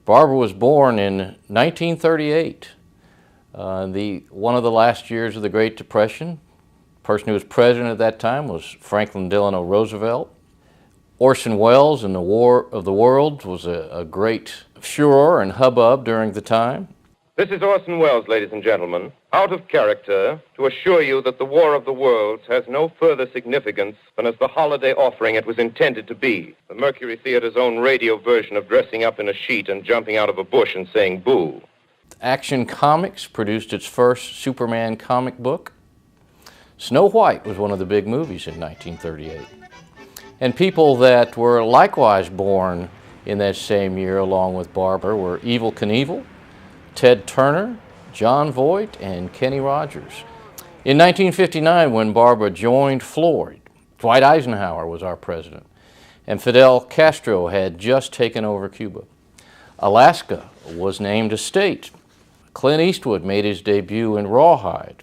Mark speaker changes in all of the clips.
Speaker 1: Barbara was born in 1938, one of the last years of the Great Depression. The person who was president at that time was Franklin Delano Roosevelt. Orson Welles in the War of the Worlds was a great furor and hubbub during the time.
Speaker 2: This is Orson Welles, ladies and gentlemen, out of character to assure you that the War of the Worlds has no further significance than as the holiday offering it was intended to be. The Mercury Theater's own radio version of dressing up in a sheet and jumping out of a bush and saying boo.
Speaker 1: Action Comics produced its first Superman comic book. Snow White was one of the big movies in 1938. And people that were likewise born in that same year along with Barbara were Evel Knievel, Ted Turner, John Voight, and Kenny Rogers. In 1959, when Barbara joined Floyd, Dwight Eisenhower was our president, and Fidel Castro had just taken over Cuba. Alaska was named a state. Clint Eastwood made his debut in Rawhide.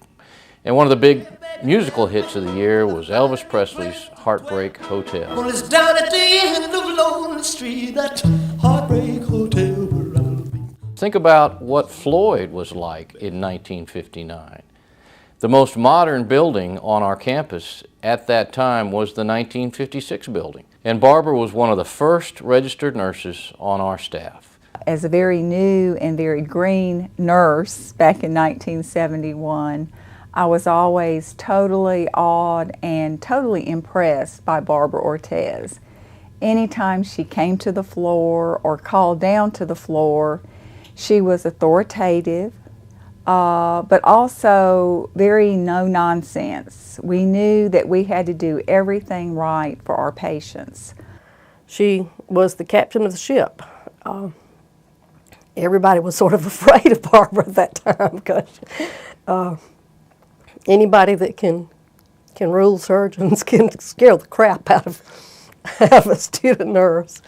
Speaker 1: And one of the big musical hits of the year was Elvis Presley's Heartbreak Hotel.
Speaker 3: Well, it's down at the end of Lonely Street, that Heartbreak Hotel.
Speaker 1: Think about what Floyd was like in 1959. The most modern building on our campus at that time was the 1956 building. And Barbara was one of the first registered nurses on our staff.
Speaker 4: As a very new and very green nurse back in 1971, I was always totally awed and totally impressed by Barbara Ortiz. Anytime she came to the floor or called down to the floor, she was authoritative, but also very no-nonsense. We knew that we had to do everything right for our patients.
Speaker 5: She was the captain of the ship. Everybody was sort of afraid of Barbara at that time because anybody that can rule surgeons can scare the crap out of a student nurse.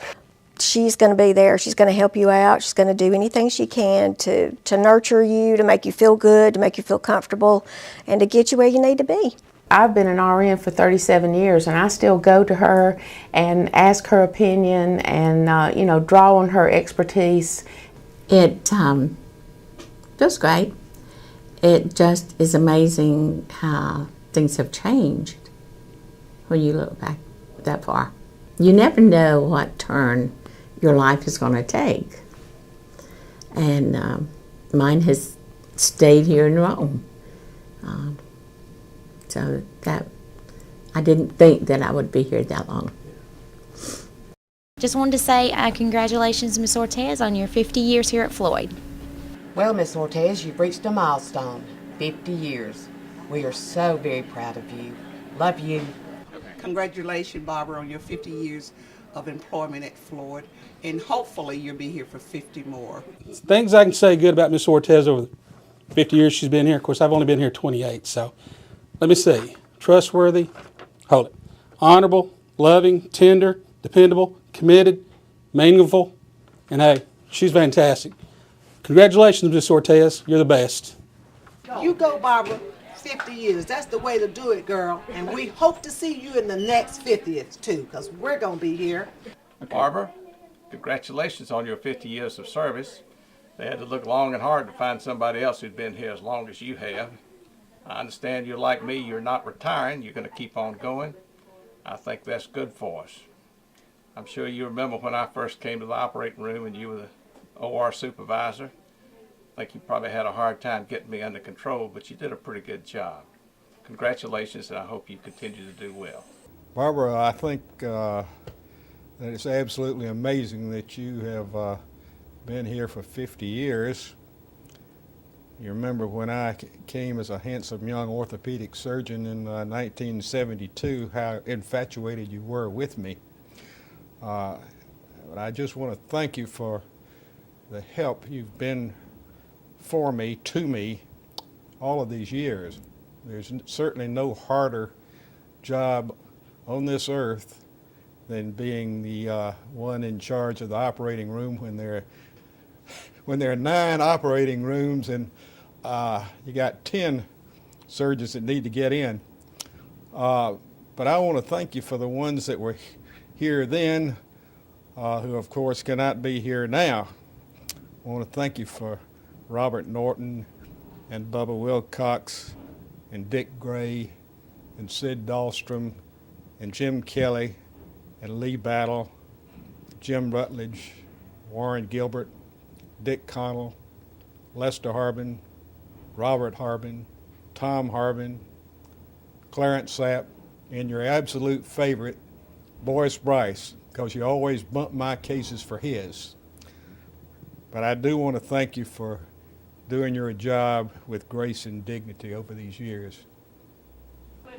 Speaker 6: She's going to be there. She's going to help you out. She's going to do anything she can to nurture you, to make you feel good, to make you feel comfortable, and to get you where you need to be.
Speaker 7: I've been an RN for 37 years, and I still go to her and ask her opinion and, draw on her expertise.
Speaker 8: It feels great. It just is amazing how things have changed when you look back that far. You never know what turn your life is going to take. And mine has stayed here in Rome. So that I didn't think that I would be here that long.
Speaker 9: Just wanted to say congratulations, Miss Ortiz, on your 50 years here at Floyd.
Speaker 10: Well, Miss Ortiz, you've reached a milestone, 50 years. We are so very proud of you. Love you.
Speaker 11: Congratulations, Barbara, on your 50 years of employment at Floyd, and hopefully you'll be here for 50 more.
Speaker 12: Things I can say good about Miss Ortiz over the 50 years she's been here. Of course, I've only been here 28, so let me see. Trustworthy, hold it. Honorable, loving, tender, dependable, committed, meaningful, and hey, she's fantastic. Congratulations, Miss Ortiz. You're the best.
Speaker 11: You go, Barbara. 50 years. That's the way to do it, girl. And we hope to see you in the next 50th, too, because we're going to be here.
Speaker 13: Barbara, congratulations on your 50 years of service. They had to look long and hard to find somebody else who'd been here as long as you have. I understand you're like me. You're not retiring. You're going to keep on going. I think that's good for us. I'm sure you remember when I first came to the operating room and you were the OR supervisor. I think you probably had a hard time getting me under control, but you did a pretty good job. Congratulations, and I hope you continue to do well.
Speaker 14: Barbara, I think that it's absolutely amazing that you have been here for 50 years. You remember when I came as a handsome young orthopedic surgeon in 1972, how infatuated you were with me. But I just want to thank you for the help you've been for me, to me, all of these years. There's certainly no harder job on this earth than being the one in charge of the operating room when there are 9 operating rooms and you got 10 surgeons that need to get in. But I want to thank you for the ones that were here then, who of course cannot be here now. I want to thank you for Robert Norton and Bubba Wilcox and Dick Gray and Sid Dahlstrom and Jim Kelly and Lee Battle, Jim Rutledge, Warren Gilbert, Dick Connell, Lester Harbin, Robert Harbin, Tom Harbin, Clarence Sapp, and your absolute favorite, Boris Bryce, because you always bump my cases for his. But I do want to thank you for doing your job with grace and dignity over these years.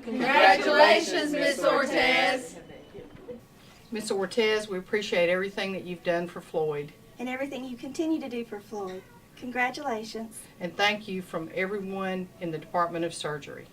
Speaker 15: Congratulations, Miss Ortiz. Miss Ortiz, we appreciate everything that you've done for Floyd.
Speaker 16: And everything you continue to do for Floyd. Congratulations.
Speaker 15: And thank you from everyone in the Department of Surgery.